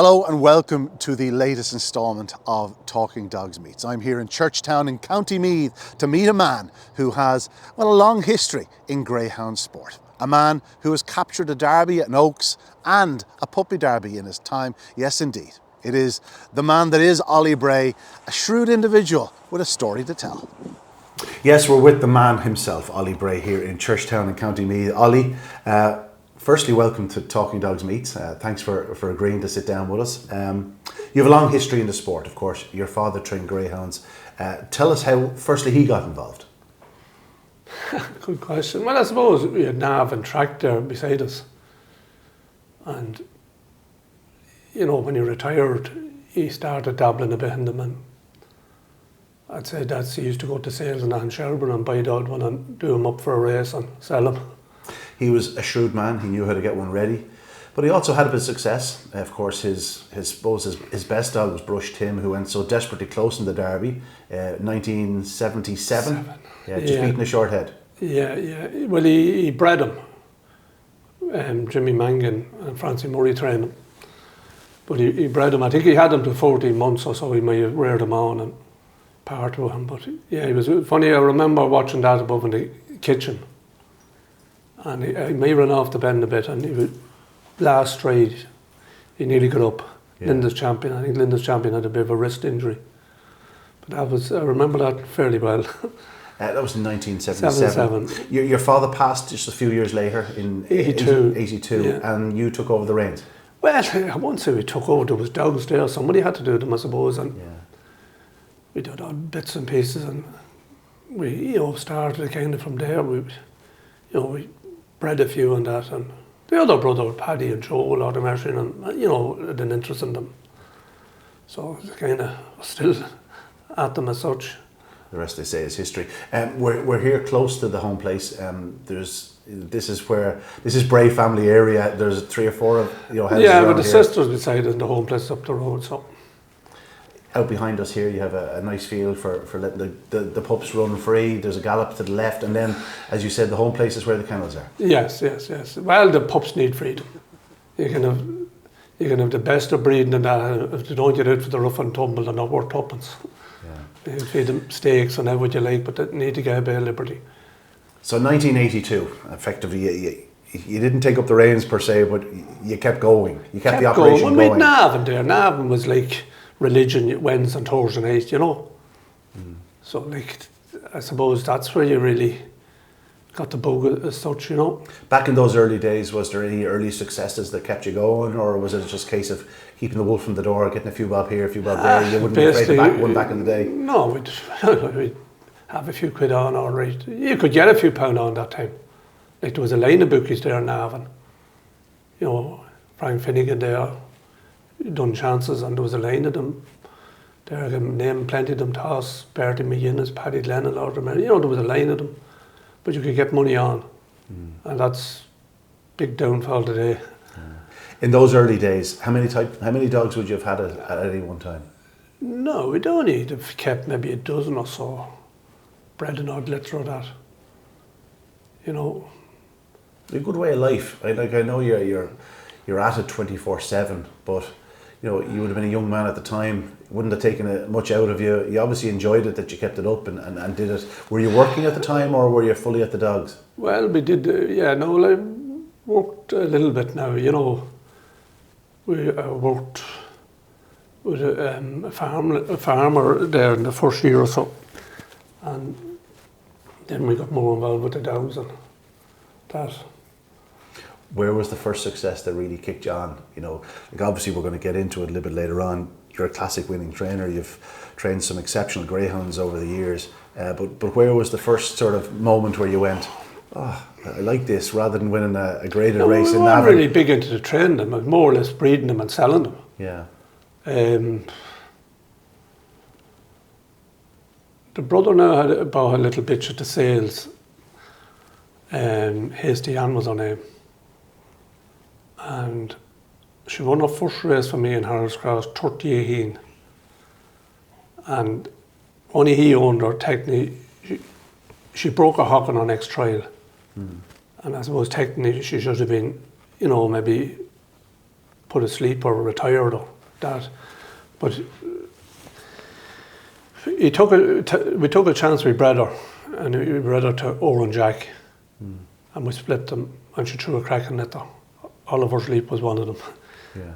Hello and welcome to the latest instalment of Talking Dogs Meets. I'm here in Churchtown in County Meath to meet a man who has, well, a long history in greyhound sport. A man who has captured a derby at Oaks and a puppy derby in his time. Yes, indeed. It is the man that is Ollie Bray, a shrewd individual with a story to tell. Yes, we're with the man himself, Ollie Bray, here in Churchtown in County Meath. Ollie, firstly, welcome to Talking Dogs Meets. Thanks for agreeing to sit down with us. You have a long history in the sport, of course. Your father trained greyhounds. Tell us how, firstly, he got involved. Good question. Well, I suppose we had Nav and Track there beside us. And, you know, when he retired, he started dabbling a bit in them. And I'd say he used to go to sales in Shelburne and buy the odd one and do them up for a race and sell them. He was a shrewd man. He knew how to get one ready, but he also had a bit of success. Of course, his best dog was Brush Tim, who went so desperately close in the Derby, 1977. Yeah, just beating a short head. Yeah. Well, he bred him. Jimmy Mangan and Francie Murray trained him, but he bred him. I think he had him till 14 months or so. He may have reared him on and part with him. But yeah, he was funny. I remember watching that above in the kitchen. And he may run off the bend a bit, and he would, last stride, he nearly got up. Yeah. Linda's champion. I think Linda's champion had a bit of a wrist injury. But I remember that fairly well. That was in 1977. Your father passed just a few years later in 82, yeah. And you took over the reins. Well, I won't say we took over. There was dogs there. Somebody had to do them, I suppose. And we did odd bits and pieces, and we, started kind of from there. We bred a few and that, and the other brother, Paddy and Joel, or the Merchant, and had an interest in them. So it's kind of still at them as such. The rest, they say, is history. We're here close to the home place. This is Bray family area. There's 3 or 4 of houses. Yeah, but the sisters beside us, and the home place up the road. So out behind us here, you have a nice field for letting the pups run free. There's a gallop to the left, and then, as you said, the home place is where the kennels are. Yes. Well, the pups need freedom. You can have the best of breeding, and that if they don't get out for the rough and tumble, they're not worth tuppence. Yeah. You feed them steaks and what you like, but they need to get a bit of liberty. So 1982, effectively, you didn't take up the reins per se, but you kept going. You kept the operation going. We had Navan there. Navan was like religion Wednesday and Thursday night, So I suppose that's where you really got the bug as such, Back in those early days, was there any early successes that kept you going, or was it just a case of keeping the wolf from the door, getting a few bob here, a few bob there? You wouldn't be afraid to back one back in the day? No, we'd have a few quid on, all right. You could get a few pound on that time. Like there was a line of bookies there in Navan. Frank Finnegan there, done chances, and there was a line of them there. I can name plenty of them: Toss, Bertie McGuinness, Paddy Lennon, Lord there was a line of them, but you could get money on, and that's big downfall today. In those early days, how many dogs would you have had at any one time? No, we'd only have kept maybe a dozen or so, bred an odd litter of that. A good way of life. I know you're at it 24/7, but you would have been a young man at the time. It wouldn't have taken much out of you. You obviously enjoyed it, that you kept it up and did it. Were you working at the time, or were you fully at the dogs? Well, we did. I worked a little bit now. We worked with a farmer there in the first year or so, and then we got more involved with the dogs and that. Where was the first success that really kicked you on? Obviously we're going to get into it a little bit later on. You're a classic winning trainer. You've trained some exceptional greyhounds over the years. But where was the first sort of moment where you went, I like this, rather than winning a graded race in Navan? We weren't really big into the training them, but more or less breeding them and selling them. Yeah. The brother now had bought a little bitch at the sales. Hasty Ann was her name. And she won her first race for me in Harold's Cross, 3018. And only he owned her. Technically, she broke her hock on her next trial. And I suppose technically she should have been, maybe put asleep or retired or that. But we took a chance with brother, and we bred her to Oran Jack, and we split them, and she threw a cracking litter. Oliver Sleep was one of them. Yeah.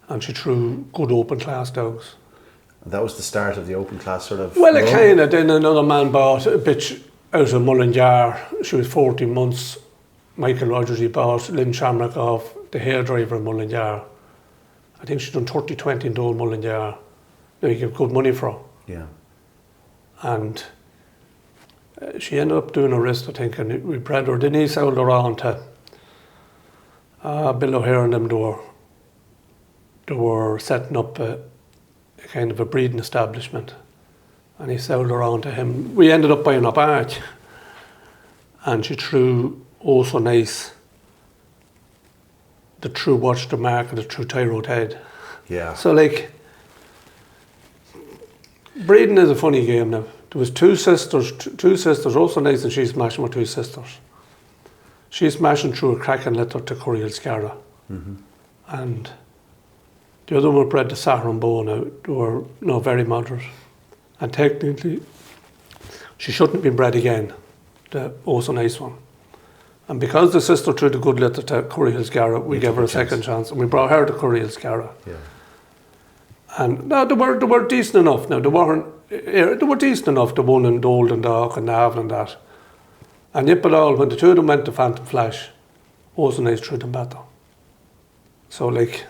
And she threw good open class dogs. And that was the start of the open class sort of... Well, it kind of. Then another man bought a bitch out of Mullingar. She was 14 months. Michael Rogers, he bought Lynn Shamrock off, the hairdriver in Mullingar. I think she'd done 30-20 in Dole Mullingar. Now you give good money for her. Yeah. And she ended up doing a wrist, I think, and we bred her. Then he sold her on to Bill O'Hare and them. They were setting up a kind of a breeding establishment, and he sold her on to him. We ended up buying a badge, and she threw oh so nice the true watch the mark and the true tyro head. Yeah. So like, breeding is a funny game now. There was two sisters, also nice, and she's smashing with two sisters. She's smashing through a cracking litter to Curry Scarra. And the other one were bred to Saharan Bow now. They were very moderate. And technically, she shouldn't have been bred again, the also nice one. And because the sister threw the good litter to Curry Scarra, we gave her a second chance, and we brought her to Curry Scarra. Yeah. And no, they were decent enough. Now they were decent enough. The one in Dole and Dock and Navan and that. And yet, but all when the two of them went to Phantom Flash, also nice threw them better. So like,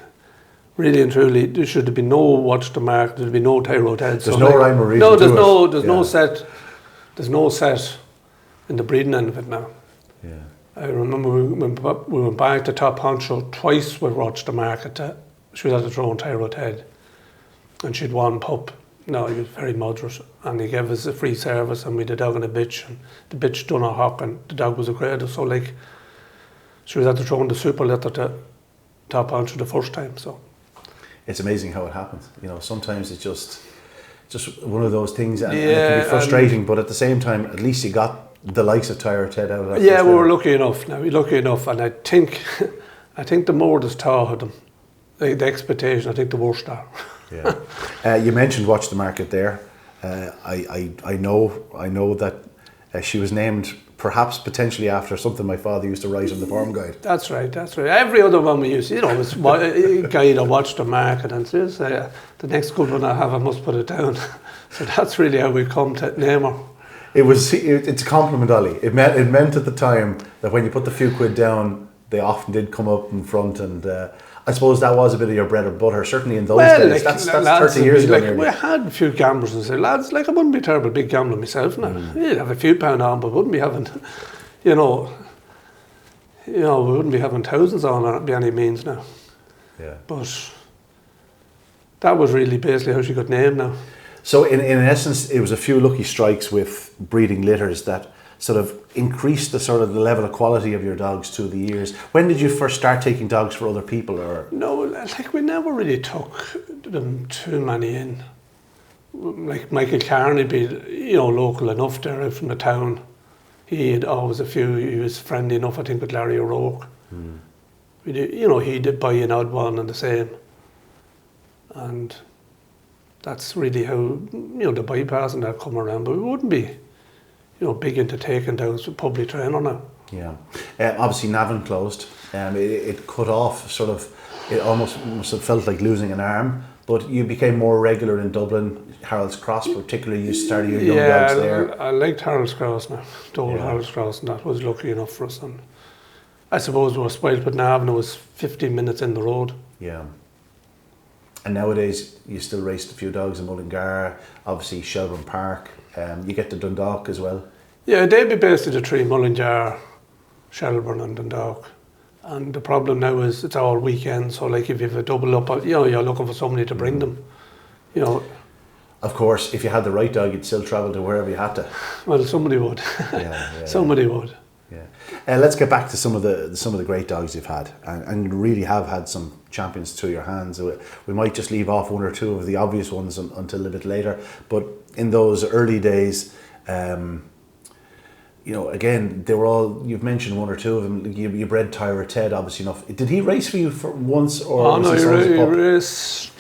really and truly, there should have been no watch the mark. There'd be no tyro head. There's no rhyme or reason. No, there's no set. There's no set in the breeding end of it now. Yeah. I remember we went back to Top Honcho twice with Watch the Market. She was at the throwing tyro head, and she'd one pup. No, he was very moderate, and he gave us a free service, and we had a dog and a bitch, and the bitch done a hop, and the dog was a grader. So like, she was at the throwing the super litter to Top Honcho the first time. So it's amazing how it happens. You know, sometimes it's just one of those things, and it can be frustrating. But at the same time, at least you got the likes of Tyre Ted out of that. Yeah, we were lucky enough. Now we're lucky enough, and I think the more there's talk of them, the expectation, I think the worse are. Yeah. You mentioned Watch the Market there. I know that she was named perhaps potentially after something my father used to write in the farm guide. That's right. Every other one we used, was a guy that watched the market and says, the next good one I have, I must put it down. So that's really how we come to name her. It's a compliment, Ollie. It meant at the time that when you put the few quid down, they often did come up in front, and I suppose that was a bit of your bread and butter, certainly in those days. That's 30 years ago. We had a few gamblers and say, lads, I wouldn't be a terrible big gambler myself now. You'd have a few pound on, but wouldn't be having, we wouldn't be having thousands on by any means now. Yeah. But that was really basically how she got named now. So in essence, it was a few lucky strikes with breeding litters that sort of increased the level of quality of your dogs through the years. When did you first start taking dogs for other people? Or no, we never really took them too many in. Like Michael Carney, be local enough there out from the town. He had always a few. He was friendly enough, I think, with Larry O'Rourke. He did buy an odd one and the same. And that's really how the bypass and that come around. But we wouldn't be big into taking dogs with public trainer now. Yeah. Obviously Navan closed. It cut off it almost must have felt like losing an arm, but you became more regular in Dublin. Harold's Cross particularly, you started your young dogs there. I liked Harold's Cross now. The old Harold's Cross, and that was lucky enough for us. And I suppose we were spoiled, but Navan was 15 minutes in the road. Yeah. And nowadays you still race a few dogs in Mullingar, obviously Shelburne Park. You get to Dundalk as well. Yeah, they'd be based at the three: Mullingar, Shelburne and Dundalk. And the problem now is it's all weekends, so like if you have a double up, you're looking for somebody to bring them. Of course, if you had the right dog, you'd still travel to wherever you had to. Well, somebody would. Somebody would. Yeah. Let's get back to some of the great dogs you've had, and you really have had some champions through your hands. We might just leave off one or two of the obvious ones until a bit later. But in those early days, you know, again, they were all, you've mentioned one or two of them. You bred Tyra Ted, obviously enough. Did he race for you for once, or Oh was no, he he raced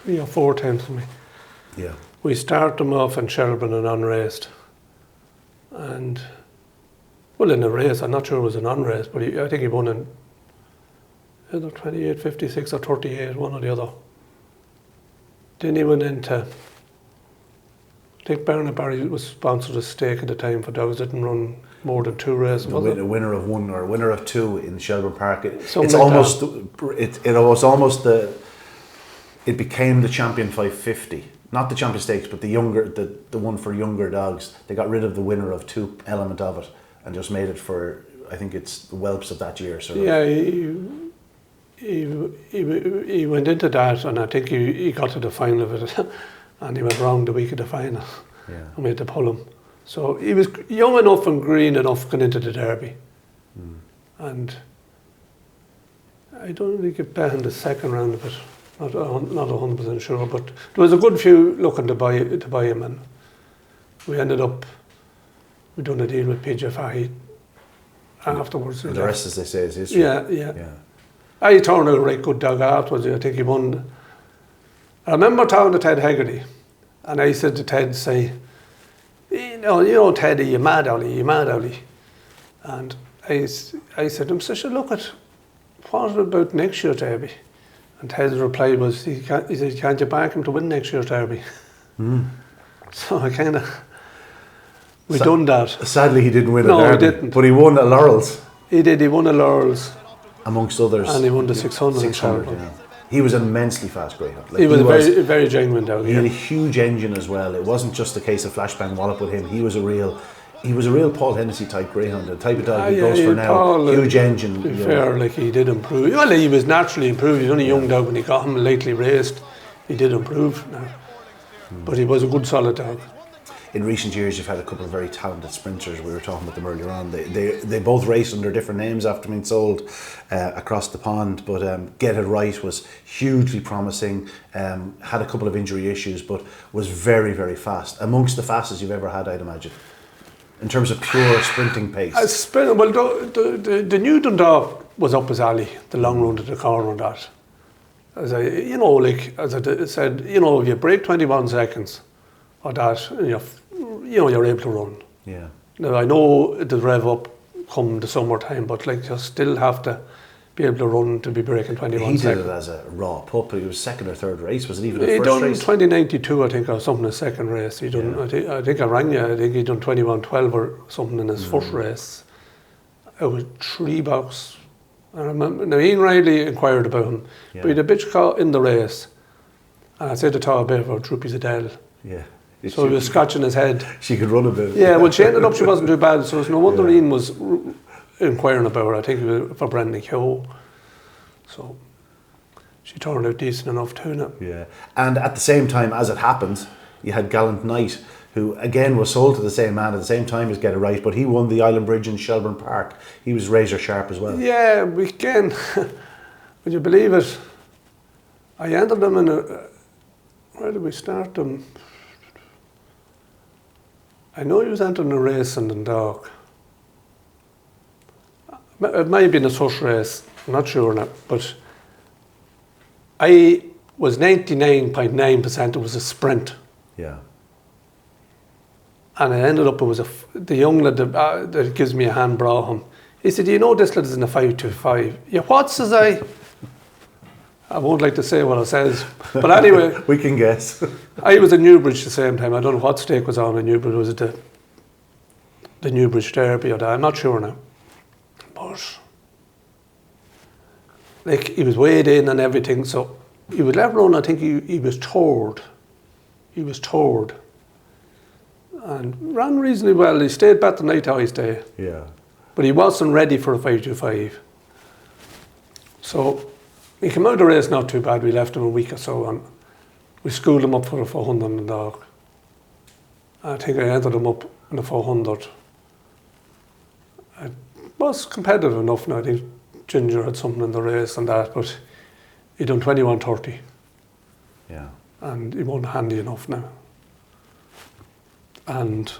3 or 4 times for me. Yeah. We started him off in Shelburne and unraced. And, well, in a race, I'm not sure it was an unrace, but I think he won in either 28, 56 or 38, one or the other. Then he went into, I think Bernard Barry was sponsored a stake at the time for dogs, didn't run more than 2 races. The winner of 1 or winner of 2 in Shelburne Park. It's like almost, it was almost it became the Champion 550. Not the Champion Stakes, but the one for younger dogs. They got rid of the winner of 2 element of it and just made it for, I think it's the whelps of that year. Sort of. Yeah, he went into that, and I think he got to the final of it, and he went wrong the week of the final. Yeah. And we had to pull him. So he was young enough and green enough going into the Derby. And I don't think he bet in the second round of it. Not 100% sure, but there was a good few looking to buy him, and we ended up, we done a deal with PJ Fahey afterwards. And the rest, as they say, is history. Yeah. He turned out a right good dog afterwards. I think he won. I remember talking to Ted Hegarty, and I said to Ted, you know, Teddy, you mad, Ollie. And I said to him, look at, what about next year's Derby? And Ted's reply was, he said, can't you back him to win next year's Derby? So I kind of, done that. Sadly, he didn't win a Derby. No, he didn't. But he won a Laurels. He did, he won a Laurels. Amongst others. And he won the 600 in Shelburne. Yeah. He was an immensely fast greyhound. He was a very, very genuine dog. He had a huge engine as well. It wasn't just a case of flashbang wallop with him. He was a real Paul Hennessy type greyhound, the type of dog he goes for now. Paul, huge engine. To be fair, like, he did improve. Well, he was naturally improved. He was only a young dog when he got him lately raced. He did improve now. But he was a good solid dog. In recent years, you've had a couple of very talented sprinters. We were talking about them earlier on. They both raced under different names after being sold across the pond. But Get It Right was hugely promising. Had a couple of injury issues, but was very, very fast. Amongst the fastest you've ever had, I'd imagine. In terms of pure sprinting pace. Well, the new Dundalk was up his alley, the long run to the corner and that. As I said, if you break 21 seconds or that, you're able to run. Yeah. Now, I know it does rev up come the summertime, but like, you still have to be able to run to be breaking 21 seconds. He did it as a raw pup, but he was second or third race. Was it even a first race? He done 2092, I think, or something, his second race. He done, yeah. I think I rang you, I think he done 2112 or something in his first race. It was 3 bucks. I remember, now Ian Riley inquired about him, but he had a bitch caught in the race. And I said to Tara Bear for Droopy's Adele. Yeah. So he was scratching his head. She could run a bit. Yeah, well, she ended up, she wasn't too bad, so it's no wonder Ian was inquiring about her. I think it was for Brendan Keogh. So she turned out decent enough too now. Yeah. And at the same time, as it happened, you had Gallant Knight, who again was sold to the same man at the same time as Get It Right, but he won the Island Bridge in Shelburne Park. He was razor sharp as well. Yeah, again, would you believe it? I entered him in where did we start him? I know he was entering a race in Dundalk. It might have been a such race, I'm not sure now, but I was 99.9% it was a sprint. Yeah. And I ended up, it was the young lad that gives me a hand brought him. He said, this lad is in a 525. Yeah, what, says I won't like to say what it says. But anyway. We can guess. I was in Newbridge the same time. I don't know what stake was on in Newbridge. Was it the Newbridge Derby or that? I'm not sure now. But like, he was weighed in and everything, so he would let run. I think he was toured. He was toured. And ran reasonably well. He stayed better than I thought he'd stay. Yeah. But he wasn't ready for a 525. So he came out of the race not too bad. We left him a week or so and we schooled him up for a 400 in the dog. I think I entered him up in the 400. It was competitive enough now. I think Ginger had something in the race and that, but he done 21:30. Yeah. And he won handy enough now. And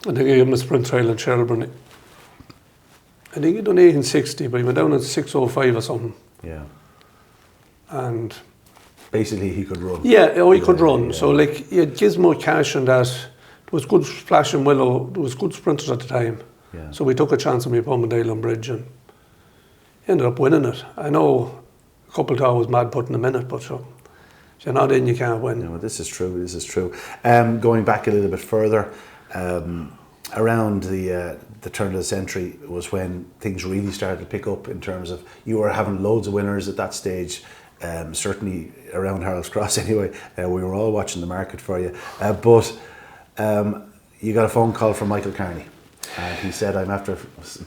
I think he gave him a sprint trial in Shelburne. I think he done 1860, but he went down at 6:05 or something. Yeah. And basically he could run. Yeah, he could run. Yeah. So like he had Gizmo Cash and that. There was good Flash and Willow. There was good sprinters at the time. Yeah. So we took a chance on me Pomondale on Bridge and he ended up winning it. I know a couple of times was mad putting him in it, but so if you're not in, you can't win. No, this is true. This is true. Going back a little bit further, around the turn of the century was when things really started to pick up in terms of you were having loads of winners at that stage. Certainly around Harold's Cross anyway. We were all watching the market for you. But you got a phone call from Michael Carney. And he said, I'm after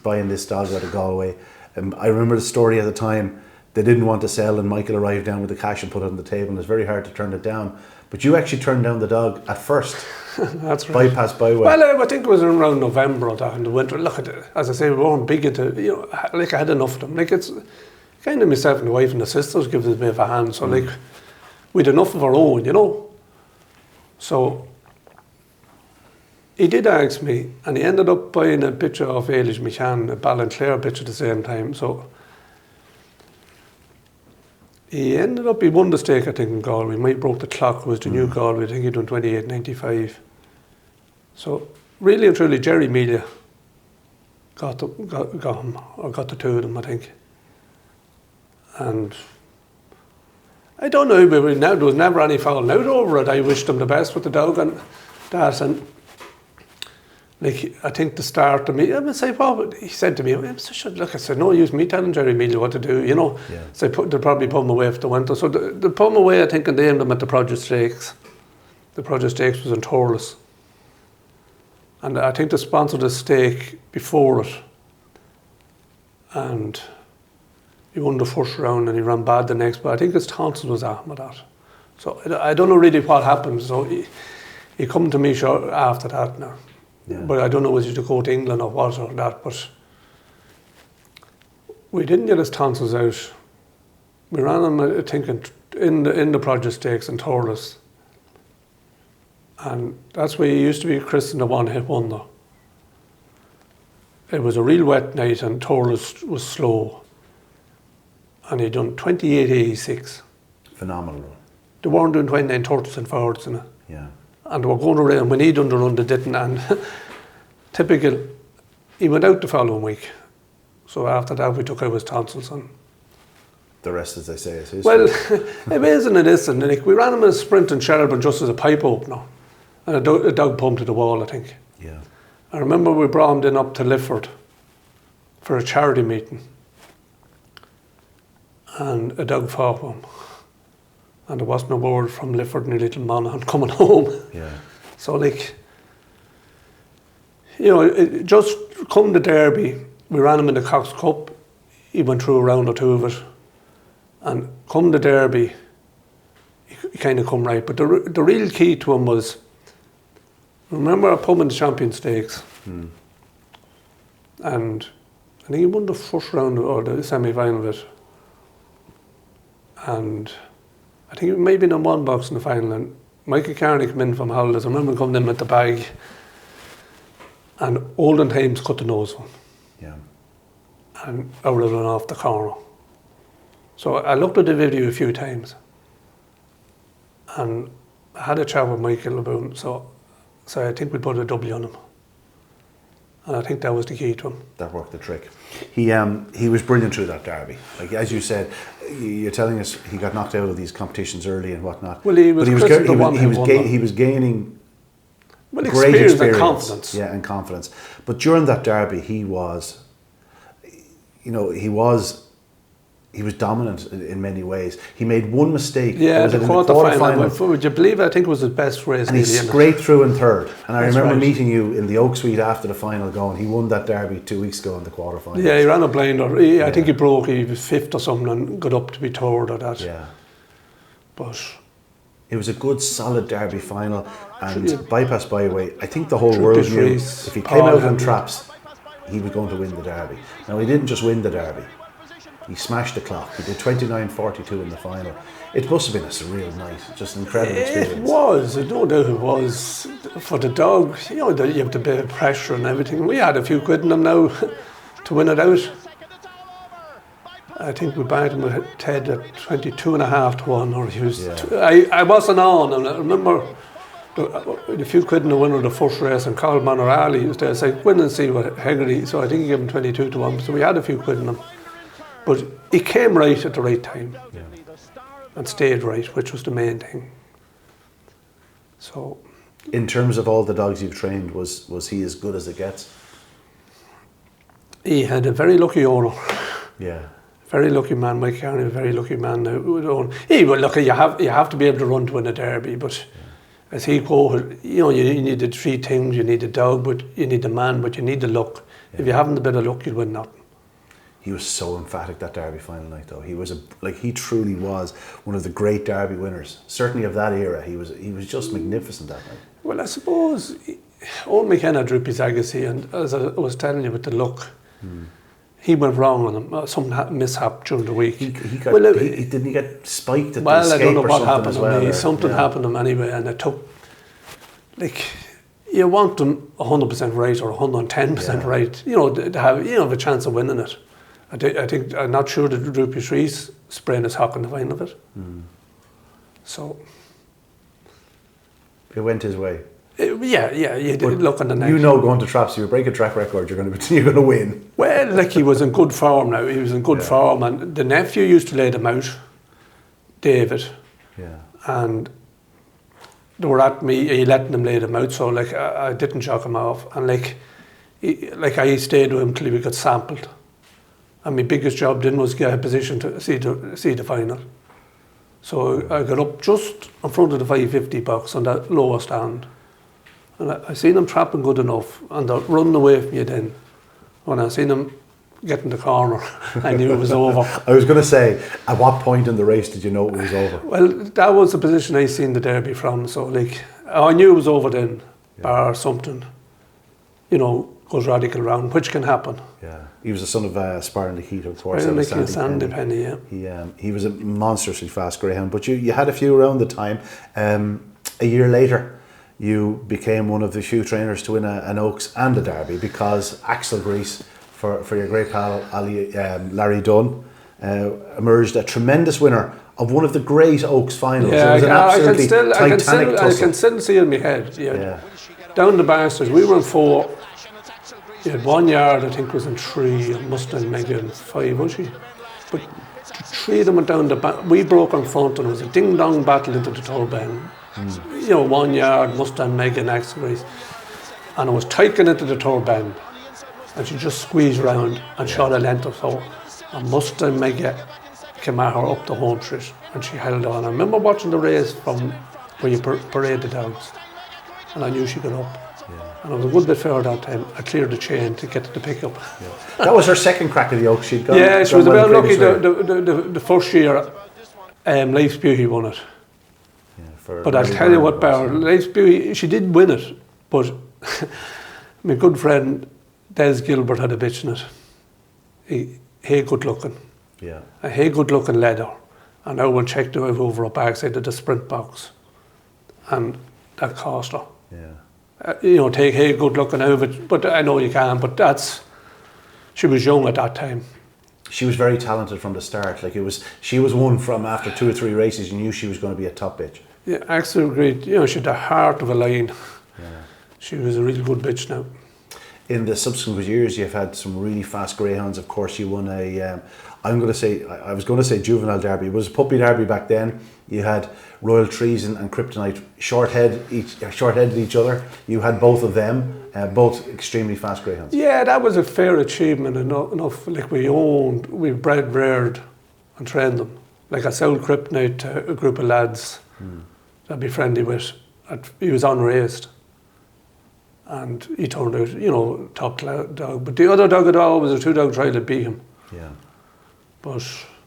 buying this dog out of Galway. I remember the story at the time. They didn't want to sell and Michael arrived down with the cash and put it on the table and it was very hard to turn it down. But you actually turned down the dog at first. That's right. Bypass Byway. Well, I think it was around November or that in the winter. Look at it. As I say, we weren't big into, like I had enough of them. Like it's kind of myself and the wife and the sisters give us a bit of a hand. So like we'd enough of our own, So he did ask me, and he ended up buying a picture of Ailish McCann, a Ballinclare picture at the same time. So he won the stake, I think, in Galway. He might broke the clock, it was the new Galway. I think he done 28.95. So really and truly, Jerry Mealia got him, or got the two of them, I think. And I don't know, but there was never any falling out over it. I wished him the best with the dog and that. And like, I think the start of me, I would say, Bob, he said to me, look, I said, no use me telling Jerry Mealia what to do, Yeah. So they'll probably put him away if they went to. So they put him away, I think, and they aimed him at the Produce Stakes. The Produce Stakes was in Torless. And I think they sponsored the stake before it. And he won the first round and he ran bad the next, but I think his tonsils was at him with that. So I don't know really what happened. So he come to me short after that now. Yeah. But I don't know was he to go to England or what or that, but we didn't get his tonsils out. We ran him, I think, in the Produce Stakes in Torless. And that's where he used to be christened a one-hit wonder. It was a real wet night and Torless was slow. And he done 28.86. Phenomenal run. They weren't doing 29 30s and forwards in it. Yeah. And they were going around. When he done the run, they didn't. And typical, he went out the following week. So after that, we took out his tonsils. And The rest, as they say, is history. well, it is and it isn't. Like, we ran him in a sprint in Shelburne just as a pipe opener. And a dog pumped to the wall, I think. Yeah. I remember we brought him then up to Lifford for a charity meeting. And a dog fought with him. And there wasn't a word from Lifford and Little Monaghan coming home. Yeah. So like, it just come the Derby, we ran him in the Cox Cup, he went through a round or two of it. And come the Derby, he kind of come right. But the real key to him was, remember I put him in the Champion Stakes. And I think he won the first round or the semi-final of it. And I think it may have been in one box in the final. And Michael Carney came in from holidays. I remember coming in with the bag. And Olden Times cut the nose of him. Yeah. And out of run off the corner. So I looked at the video a few times. And I had a chat with Michael about him. So I think we put a W on him. And I think that was the key to him. That worked the trick. He was brilliant through that derby. Like as you said, you're telling us he got knocked out of these competitions early and whatnot. Well, he was gaining great experience and confidence. Yeah, and confidence. But during that derby, he was dominant in many ways. He made one mistake. Yeah, the quarter-final. Would you believe it? I think it was his best race. And he scraped through in third. And I remember meeting you in the Oak Suite after the final going, he won that derby 2 weeks ago in the quarter-final. Yeah, he ran a blinder. I think he broke, he was fifth or something and got up to be third or that. Yeah. But it was a good, solid derby final. And Bypass Byway, I think the whole world knew if he came out on traps, he was going to win the derby. Now, he didn't just win the derby. He smashed the clock. He did 29.42 in the final. It must have been a surreal night, just an incredible experience. It was, no doubt it was. For the dog, you know, you have the bit of pressure and everything. We had a few quid in them now to win it out. I think we backed him with Ted at 22.5-1, or he was. I wasn't on, and I remember a few quid in the winner of the first race, and Coleman or Ali was there saying, "Win and see what Hegarty." So I think he gave him 22-1. So we had a few quid in him, but he came right at the right time, and stayed right, which was the main thing. So, in terms of all the dogs you've trained, was he as good as it gets? He had a very lucky owner. Yeah. Very lucky man, Mike Carney, a very lucky man now. He well, look, you have to be able to run to win a derby, but as he quoted, you know, you need the three things. You need the dog, but you need the man, but you need the luck. If you haven't a bit of luck, you'll win nothing. He was so emphatic that derby final night, though. He was he truly was one of the great derby winners, certainly of that era. He was just magnificent that night. Well, I suppose old McKenna drew his legacy, and as I was telling you with the luck, he went wrong on him. Some mishap during the week. Didn't he get spiked at the escape I don't know or what something happened as well? to me. Something happened to him anyway, and it took, like, you want them 100% right or 110% right, you know, to have a chance of winning it. I think I'm not sure that Droopy Rees sprained his hock in the final of it. So it went his way. You did look on the next. You know, going to traps, if you break a track record, you're going to win. Well, like, he was in good form now. He was in good form, and the nephew used to lay them out, David. Yeah. And they were at me. He let them lay them out, so like I didn't shock him off, and I stayed with him till he got sampled. And my biggest job then was get a position to see the final. So I got up just in front of the 550 box on that lower stand. And I seen them trapping good enough, and they're running away from you then. When I seen them get in the corner, I knew it was over. I was going to say, at what point in the race did you know it was over? Well, that was the position I seen the derby from, so like, I knew it was over then, bar something, you know, goes radical round, which can happen. Yeah, he was the son of Spartan Heat, of course. Sandy Penny, yeah. He was a monstrously fast greyhound, but you had a few around the time. A year later, you became one of the few trainers to win an Oaks and a Derby, because Axel Grease, for your great pal Larry Dunn, emerged a tremendous winner of one of the great Oaks finals. Yeah, it was an absolutely titanic tussle. I can still see it in my head. Yeah. Down the Barsters, we were in 4. You had 1 yard, I think, was in 3, and Mustang Mega in 5, was she? But 3 of them went down the back. We broke in front, and it was a ding-dong battle into the Toll Bend. You know, 1 yard, Mustang Mega and Axel Grease. And it was taken into the Toll Bend. And she just squeezed around and shot a length or so. And Mustang Mega came at her up the home stretch, and she held on. I remember watching the race from where you parade the dogs, and I knew she got up. And I was a good bit further that time. I cleared the chain to get to the pickup. That was her second crack at the Oaks. She'd gone. Yeah, she was about lucky. The first year, Life's Beauty won it. But I'll tell you what, Bar, Life's Beauty, she did win it, but my good friend Des Gilbert had a bitch in it. Hey, good looking. Yeah. A hey, good looking leather. And I went checked her over her backside of the sprint box, and that cost her. Yeah. You know, take hey, good looking out of it, but I know you can. But she was young at that time. She was very talented from the start. Like, she was one from after 2 or 3 races. You knew she was going to be a top bitch. Yeah, absolutely great. You know, she had the heart of a lion. Yeah. She was a really good bitch now. In the subsequent years, you've had some really fast greyhounds. Of course, you won I was going to say juvenile derby. It was a puppy derby back then. You had Royal Treason and Kryptonite short-headed each other. You had both of them, both extremely fast greyhounds. Yeah, that was a fair achievement enough. Like, we bred, reared and trained them. Like, I sold Kryptonite to a group of lads that I'd be friendly with. He was unraised. And he turned out, you know, top dog. But the other dog at all was a 2-dog trial that beat him. Yeah. But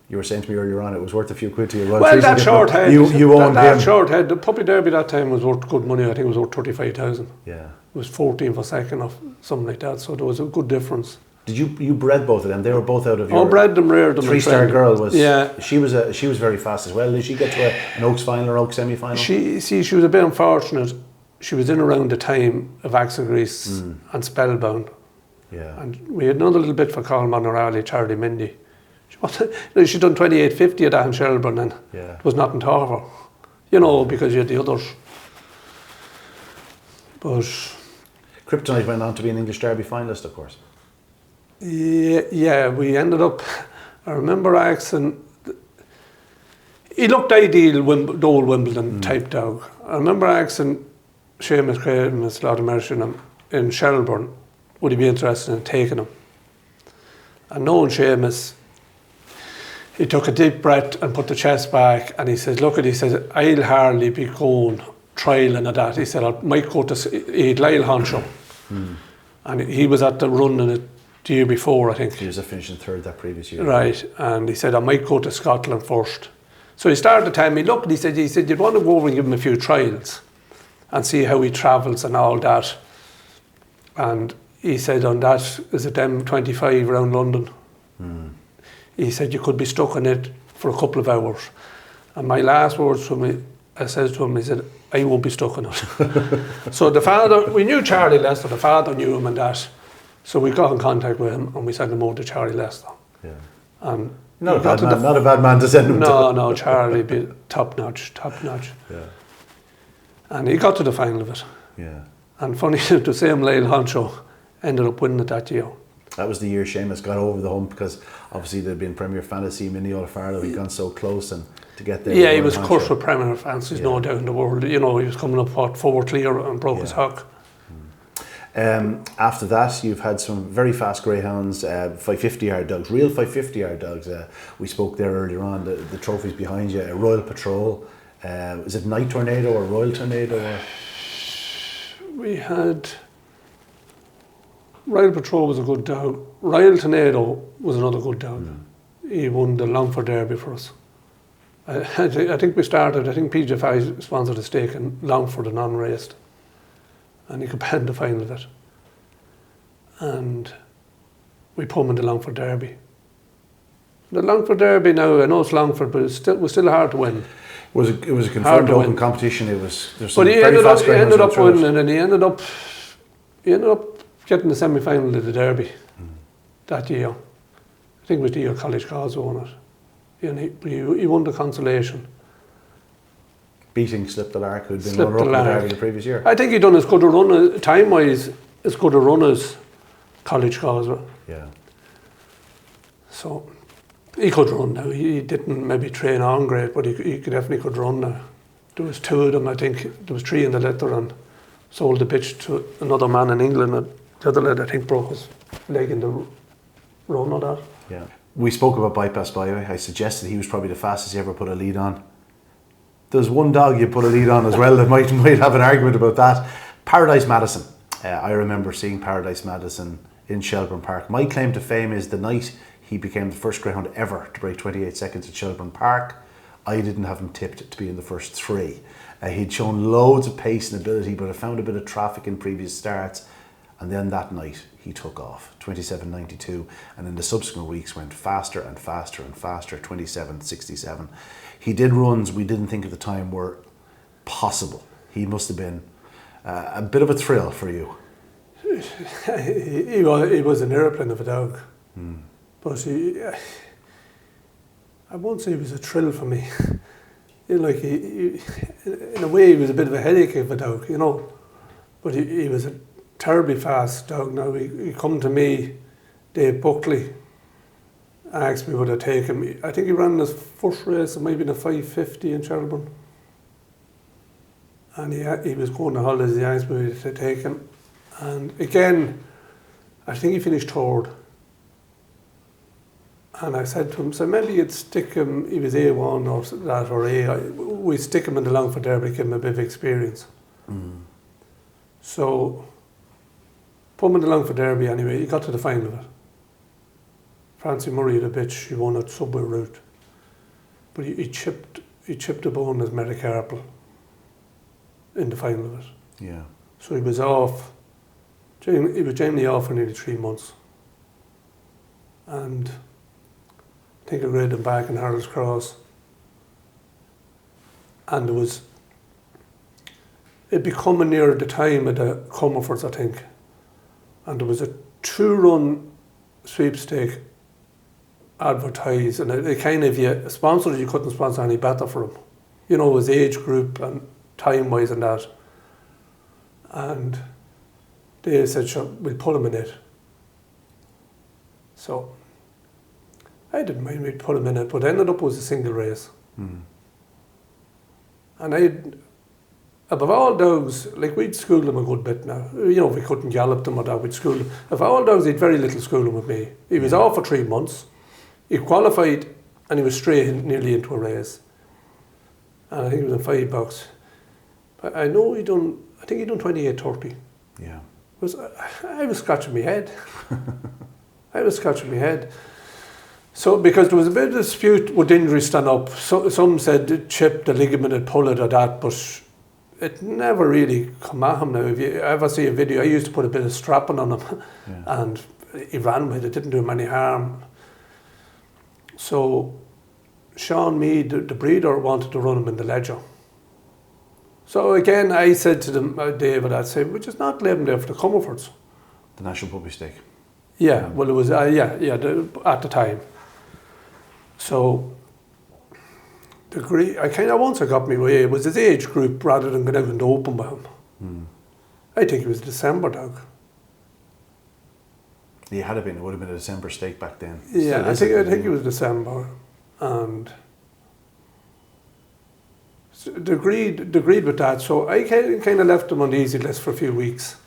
you were saying to me earlier on, it was worth a few quid to you. Well, that short head. You owned him. That short head. The puppy derby that time was worth good money. I think it was worth 35,000. Yeah. It was 14 for second or something like that. So there was a good difference. Did you bred both of them? They were both out of your... Oh, bred them, reared them. 3-star girl was... Yeah. She was very fast as well. Did she get to an Oaks final or Oaks semi-final? She was a bit unfortunate. She was in around the time of Axel Grease and Spellbound. Yeah. And we had another little bit for Colin Monterali, Charlie Mindy. She'd done 28.50 at that in Shelburne, and there was nothing to offer. You know, because you had the others. But... Kryptonite went on to be an English Derby finalist, of course. Yeah, we ended up... I remember asking... He looked ideal, the old Wimbledon type dog. I remember asking Seamus Craig and Slaughter Merchant in Shelburne, would he be interested in taking him? And knowing Seamus, he took a deep breath and put the chest back, and he said, look, he said, I'll hardly be going trialling at that. He said, I might go to... He'd Lyle Honcho. And he was at the run in it the year before, I think. He was finishing third that previous year. Right, and he said, I might go to Scotland first. So he started to tell me, look, he said, you'd want to go over and give him a few trials and see how he travels and all that. And he said, on that, is it M25 around London? He said, you could be stuck in it for a couple of hours. And my last words to me, I said to him, he said, I won't be stuck in it. So the father, we knew Charlie Lester, the father knew him and that. So we got in contact with him and we sent him over to Charlie Lester. Yeah. And not a bad man to send him to. No, Charlie, be top notch. Yeah. And he got to the final of it. Yeah. And funny, the same Lyle Honcho ended up winning it that year. That was the year Seamus got over the hump, because obviously there'd been Premier Fantasy, Mini O'Farrell, he'd gone so close, and to get there. Yeah, he was cursed with Premier Fantasy, no doubt in the world. You know, he was coming up 4 clear and broke his hock. After that, you've had some very fast greyhounds, 550-yard dogs, real 550-yard dogs. We spoke there earlier on, the trophies behind you, Royal Patrol. Is it Night Tornado or Royal Tornado? Or? We had... Royal Patrol was a good dog. Royal Tornado was another good dog. He won the Longford Derby for us. I think PJ5 sponsored a stake in Longford and unraced. And he could pen the final of it. And we put him in the Longford Derby. The Longford Derby now, I know it's Longford, but it was still hard to win. It was a confirmed open competition. But he ended up winning, and he ended up getting the semi-final of the Derby that year. I think it was the year College Cause won it. And he won the consolation. Beating Slip the Lark, who'd been runner-up in the Derby the previous year. I think he'd done as good a run, time-wise, as good a run as College Cause. Yeah. So, he could run now. He didn't maybe train on great, but he definitely could run now. There was 2 of them, I think. There was 3 in the litter, and sold the bitch to another man in England. And the other lad, I think, broke his leg in the run of that. Yeah. We spoke about Bypass Byway. I suggested he was probably the fastest you ever put a lead on. There's one dog you put a lead on as well that might have an argument about that. Paradise Madison. I remember seeing Paradise Madison in Shelburne Park. My claim to fame is the night he became the first greyhound ever to break 28 seconds at Shelburne Park. I didn't have him tipped to be in the first 3. He'd shown loads of pace and ability, but had found a bit of traffic in previous starts. And then that night he took off, 27.92, and in the subsequent weeks went faster and faster and faster, 27.67. He did runs we didn't think at the time were possible. He must have been a bit of a thrill for you. He was an airplane of a dog, but I won't say he was a thrill for me. In a way, he was a bit of a headache of a dog, you know. But he was a terribly fast dog. Now he come to me, Dave Buckley, asked me would I take him. I think he ran his first race, maybe in a 550 in Shelburne. And he was going to holidays. He asked me to take him, and again, I think he finished 3rd. And I said to him, so maybe you'd stick him. He was A1 or that or A. We stick him in the Longford Derby, give him a bit of experience. So put him in the Longford Derby anyway. He got to the final of it. Francie Murray, the bitch, she won at Subway route, but he chipped the bone as metacarpal in the final of it. Yeah. So he was off. He was genuinely off for nearly 3 months. and I think I read them back in Harold's Cross. And it becoming near the time of the Comerfords, I think. And there was a 2-run sweepstake advertised, and it kind of, you sponsored, you couldn't sponsor any better for him. You know, his age group and time-wise and that. And they said, sure, we'll put him in it. So I didn't mind we'd put him in it, but it ended up was a single race. Mm. And above all dogs, like we'd school them a good bit now. You know, we couldn't gallop them or that, we'd school them. Of all dogs, he'd very little schooling with me. He was off for 3 months. He qualified and he was straight nearly into a race. And I think it was in $5. But I know I think he done 28:30. Yeah. I was scratching my head. So, because there was a bit of dispute with injury stand up. So, some said chip the ligament and pull it or that, but it never really come at him now. If you ever see a video, I used to put a bit of strapping on him, and he ran with it, didn't do him any harm. So Sean Mead, the breeder, wanted to run him in the Ledger. So again, I said to them, David, I'd say, we'll just not leave him there for the Comerfords. The National Puppy Stake. Yeah, well, it was, at the time. So, I kind of once I got me way, it was his age group rather than going out in the open with him. Mm. I think it was a December dog. It would have been a December stake back then. Yeah, I think it was December. And so they agreed with that. So I kind of left him on the easy list for a few weeks.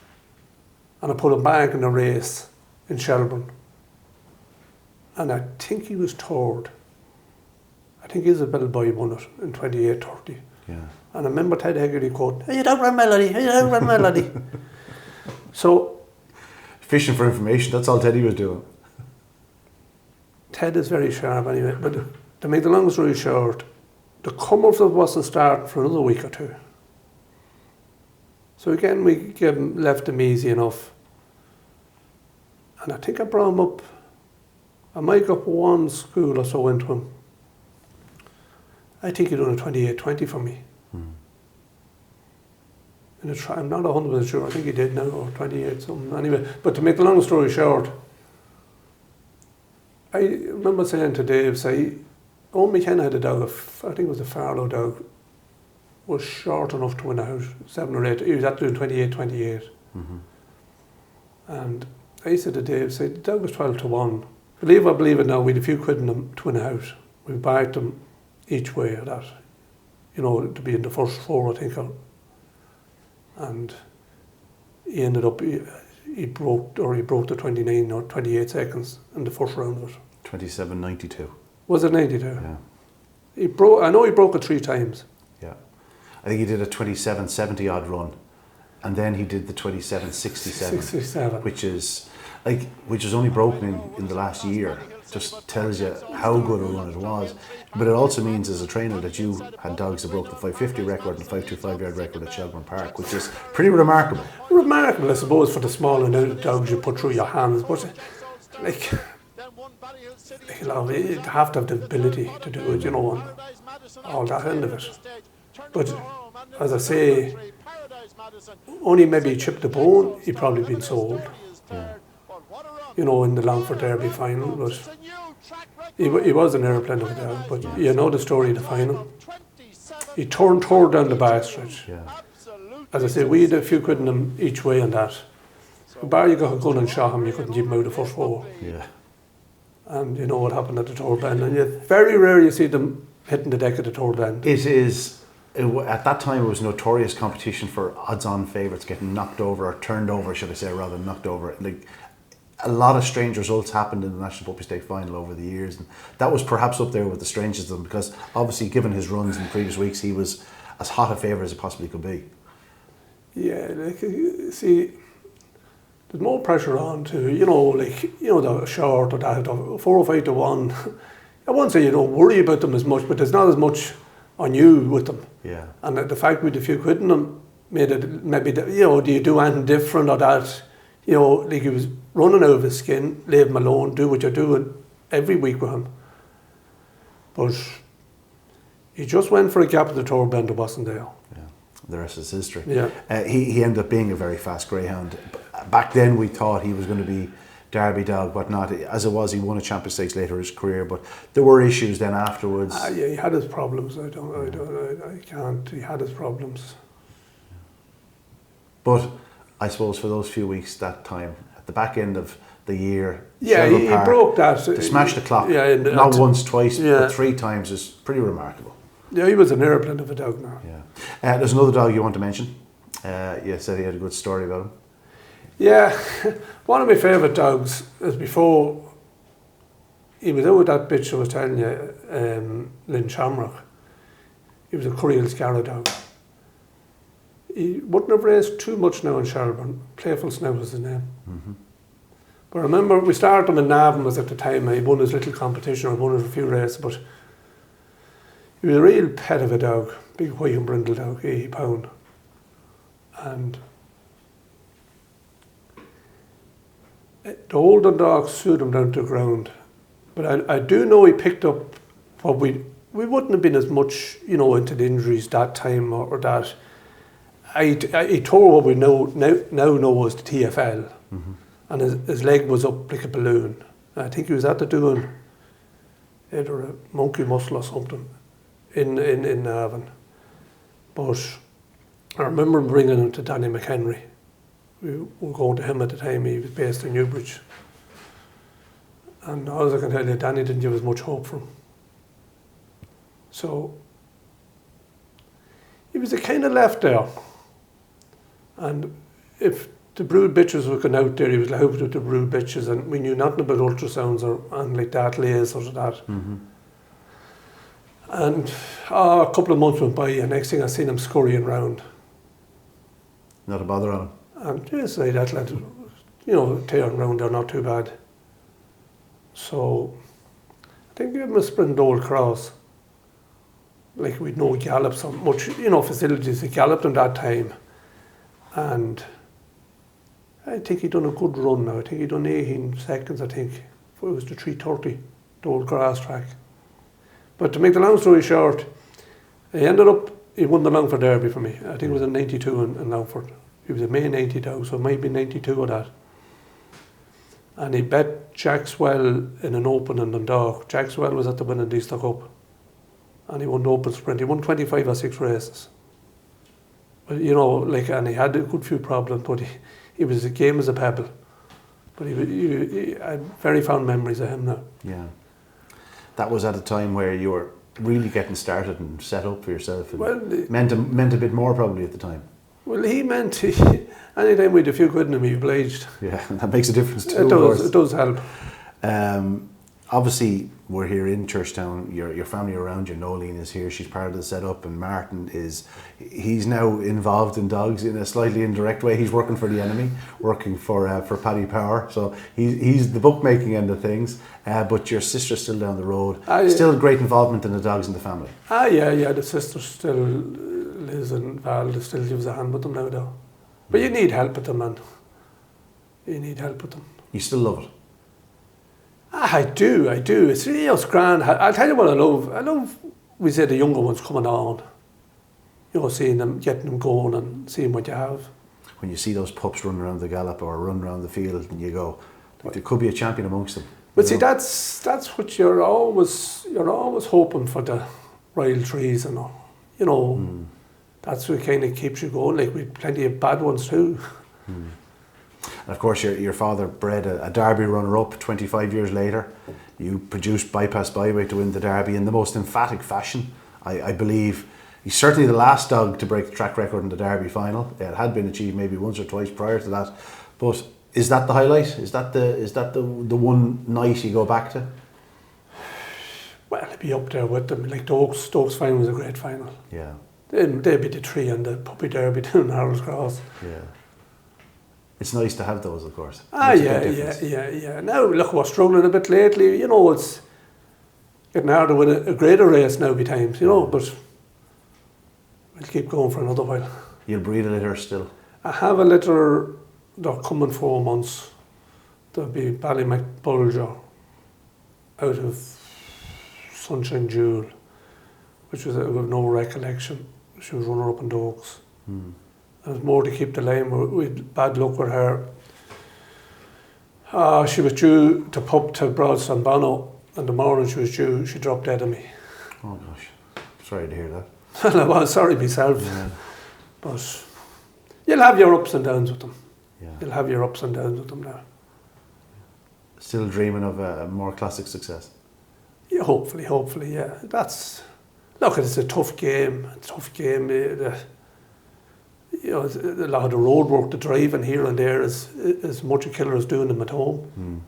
And I put him back in a race in Shelburne. And I think he was third. I think Isabel Boy won it in 28:30. Yeah. And I remember Ted Hegarty quote, "Hey, you don't run Melody, hey, you don't run Melody." So, fishing for information, that's all Teddy was doing. Ted is very sharp anyway, but to make the long story short, the Comerford wasn't starting for another week or two. So again, we left him easy enough. And I think I brought him up, I might go up one school or so into him. I think he done a 28:20 for me. I'm not 100% sure, I think he did now, or 28 something. Anyway, but to make the long story short, I remember saying to Dave, Owen McKenna had a dog, I think it was a Farlow dog, was short enough to win out, 7 or 8, he was at doing 28:28. Mm-hmm. And I said to Dave, the dog was 12-1. Believe it now, we had a few quid in them to win out. We backed them each way of that, to be in the first 4, I think. And he ended up, he broke the 29 or 28 seconds in the first round of it. 27:92. Was it 92? Yeah. I know he broke it 3 times. Yeah. I think he did a 27:70 odd run. And then he did the 27:67. Which is only broken in the last year. Just tells you how good a run it was. But it also means as a trainer that you had dogs that broke the 550 record and the 525 yard record at Shelburne Park, which is pretty remarkable. Remarkable, I suppose, for the small and dogs you put through your hands. But you have to have the ability to do it, and all that end of it. But as I say, only maybe chipped the bone, he'd probably been sold. Yeah. In the Longford Derby final, but he was an aeroplane of a dog. But you know the story of the final. He tore down the backstretch. Yeah. As I say, we had a few quid in him each way on that. Bar you got a gun and shot him, you couldn't keep him out of the first 4. Yeah. And you know what happened at the Tour Bend. And very rare you see them hitting the deck at the Tour Bend. It is. At that time, it was notorious competition for odds-on favourites getting knocked over, or turned over, should I say, rather than knocked over. A lot of strange results happened in the National Puppy Stake final over the years, and that was perhaps up there with the strangest of them, because obviously, given his runs in the previous weeks, he was as hot a favourite as it possibly could be. Yeah, see, there's more pressure on to, the short or that, 4 or 5-1. I won't say you don't worry about them as much, but there's not as much on you with them. Yeah. And the fact with a few quid in them made it maybe, do you do anything different or that? You know, like he was running out of his skin, leave him alone, do what you're doing every week with him. But he just went for a gap at the toe bend that wasn't there. Yeah. The rest is history. Yeah. He ended up being a very fast greyhound. Back then we thought he was going to be Derby dog, whatnot. As it was, he won a Champion Stakes later in his career, but there were issues then afterwards. Yeah, he had his problems. I can't. He had his problems. But I suppose for those few weeks that time, at the back end of the year, Yeah, he broke that. To smash the clock, Yeah, not once, twice, yeah. but 3 times is pretty remarkable. Yeah, he was an airplane of a dog now. Yeah. There's another dog you want to mention. You said he had a good story about him. Yeah, one of my favourite dogs is before he was out with that bitch I was telling you, Lynn Shamrock. He was a Curriel Scarra dog. He wouldn't have raced too much now in Shelburne. Playful Snout was his name. Mm-hmm. But I remember we started him in Navan was at the time. He won his little competition, or won a few races, but he was a real pet of a dog, big white and brindle dog, 80 pound. And the older dogs suited him down to the ground. But I do know he picked up what we wouldn't have been as much, you know, into the injuries that time or that. He tore what we now know as the TFL. Mm-hmm. And his leg was up like a balloon. I think he was after doing either a monkey muscle or something in Navan. But I remember bringing him to Danny McHenry. We were going to him at the time. He was based in Newbridge. And all I can tell you, Danny didn't give us much hope for him. So he was a kind of left there. And if the brood bitches were going out there, he was helping with the brood bitches, and we knew nothing about ultrasounds or anything like that, lasers or that. Mm-hmm. And a couple of months went by, and next thing I seen him scurrying around. Not a bother on him. And yes, like that lad, you know, tearing around there, not too bad. So I think we gave him a sprint Old Cross. Like we'd no gallops or much, you know, facilities. He galloped him that time. And I think he'd done a good run now. I think he'd done 18 seconds, I think. It was the 3:30, the old grass track. But to make the long story short, he won the Longford Derby for me. I think it was in 92 in Longford. He was a May 90 dog, so it might be 92 of that. And he bet Jack Swell in an open in Dundalk. Jack Swell was at the winning Easter Cup. And he won the open sprint. He won 25 or 6 races. But, you know, like, and he had a good few problems, but he was a game as a pebble. But he had very fond memories of him now. Yeah. That was at a time where you were really getting started and set up for yourself. And Well, meant a bit more probably at the time. Well, he meant anytime we had a few quid in him, he obliged. Yeah, that makes a difference too. It does help. Obviously, we're here in Churchtown. Your family around you. Nolene is here. She's part of the setup, and Martin he's now involved in dogs in a slightly indirect way. He's working for the enemy, working for Paddy Power. So he's the bookmaking end of things. But your sister's still down the road. Still great involvement in the dogs in the family. Yeah. The sister still, Liz and Val, still gives a hand with them now, though. But you need help with them, man. You need help with them. You still love it. I do. It's really grand. I'll tell you what I love. I love, we say, the younger ones coming on. You know, seeing them, getting them going and seeing what you have. When you see those pups running around the gallop or run around the field and you go, there could be a champion amongst them. But see, that's what you're always hoping for, the Royal Trees and all. You know, that's what kind of keeps you going. Like, we've plenty of bad ones too. And of course, your father bred a Derby runner-up 25 years later. You produced Bypass Byway to win the Derby in the most emphatic fashion. I believe he's certainly the last dog to break the track record in the Derby final. It had been achieved maybe once or twice prior to that. But is that the highlight? Is that the one night you go back to? Well, it'd be up there with them. Like the Stokes final was a great final. Yeah. They'd be the 3 and the Puppy Derby down in Harold's Cross. Yeah. It's nice to have those, of course. Yeah. Now, look, we're struggling a bit lately. You know, it's getting hard to win a greater race now, be times, you know, but we'll keep going for another while. You'll breed a litter still? I have a litter they're coming 4 months. There'll be Ballymacbulger out of Sunshine Jewel, which was out of no recollection. She was runner up in the Oaks. There was more to keep the lane. We had bad luck with her. She was due to pub to Broadstone and the morning she was due, she dropped dead on me. Oh gosh, sorry to hear that. And I was sorry myself. Yeah. But you'll have your ups and downs with them. Yeah. You'll have your ups and downs with them now. Still dreaming of a more classic success? Yeah, hopefully, yeah. Look, it's a tough game. You know, a lot of the road work, the driving here and there is as much a killer as doing them at home.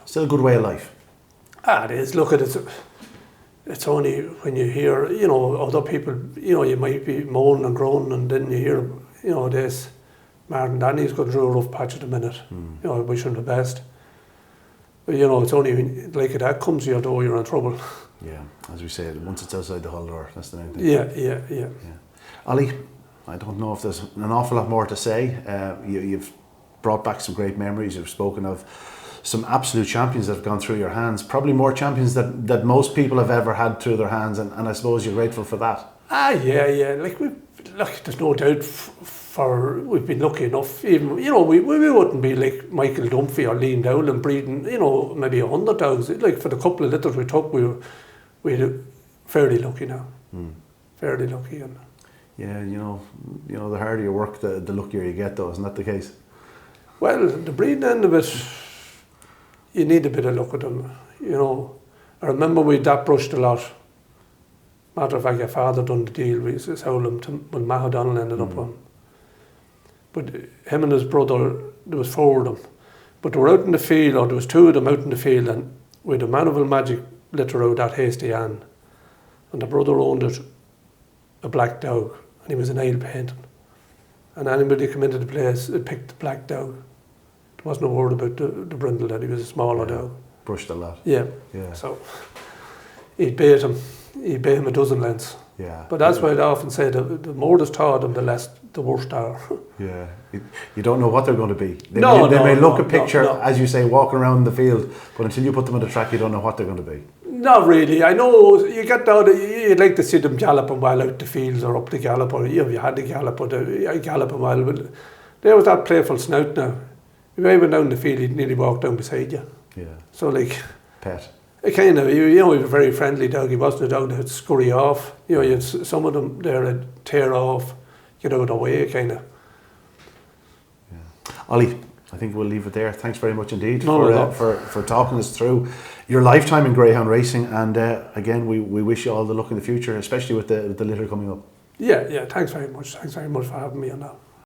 Still a good way of life? It is. Look, it's only when you hear, you know, other people, you know, you might be moaning and groaning and then you hear, you know, this, Martin Danny's going through a rough patch at the minute. You know, I wish him the best. But, you know, it's only when, like, that comes to your door, you're in trouble. Yeah, as we say, once it's outside the hall door, that's the main thing. Yeah. Ollie, I don't know if there's an awful lot more to say. You've brought back some great memories. You've spoken of some absolute champions that have gone through your hands. Probably more champions that most people have ever had through their hands, and I suppose you're grateful for that. Yeah. Like, there's no doubt we've been lucky enough. Even, you know, we wouldn't be like Michael Dunphy or Liam Dowling breeding, you know, maybe 100 dogs. Like, for the couple of litters we took, we're fairly lucky now. Fairly lucky. And yeah, you know, the harder you work, the luckier you get, though. Isn't that the case? well, the breeding end of it, you need a bit of luck with them. You know, I remember we that brushed a lot. Matter of fact, your father done the deal with his Howlam when Matt O'Donnell ended up on. But him and his brother, there was 4 of them. But they were out in the field, or there was 2 of them out in the field, and with a Manual Magic litter out that Hasty Ann. And the brother owned it, a black dog, and he was an ale painting. And anybody come into the place, it picked the black dog. There wasn't a word about the brindle, that he was a smaller dog. Brushed a lot. Yeah. So he'd bait him a dozen lengths. Yeah. But that's why I often say the more there's taught them, the worse they are. Yeah. You don't know what they're going to be. They No, may look a picture, no. as you say, walking around the field, but until you put them on the track, you don't know what they're going to be. Not really. I know you get down, you'd like to see them galloping while out the fields or up the gallop, or you had the gallop, or the galloping while. But there was that playful snout now. If I went down the field, he'd nearly walk down beside you. Yeah. So, like, Pet. it kind of, you know, he was a very friendly dog. He wasn't a dog that would scurry off. You know, you had some of them there that tear off, get out of the way, kind of. Yeah. Ollie, I think we'll leave it there. Thanks very much indeed No, for talking us through your lifetime in greyhound racing, and again, we wish you all the luck in the future, especially with the litter coming up. Yeah, thanks very much. Thanks very much for having me on that.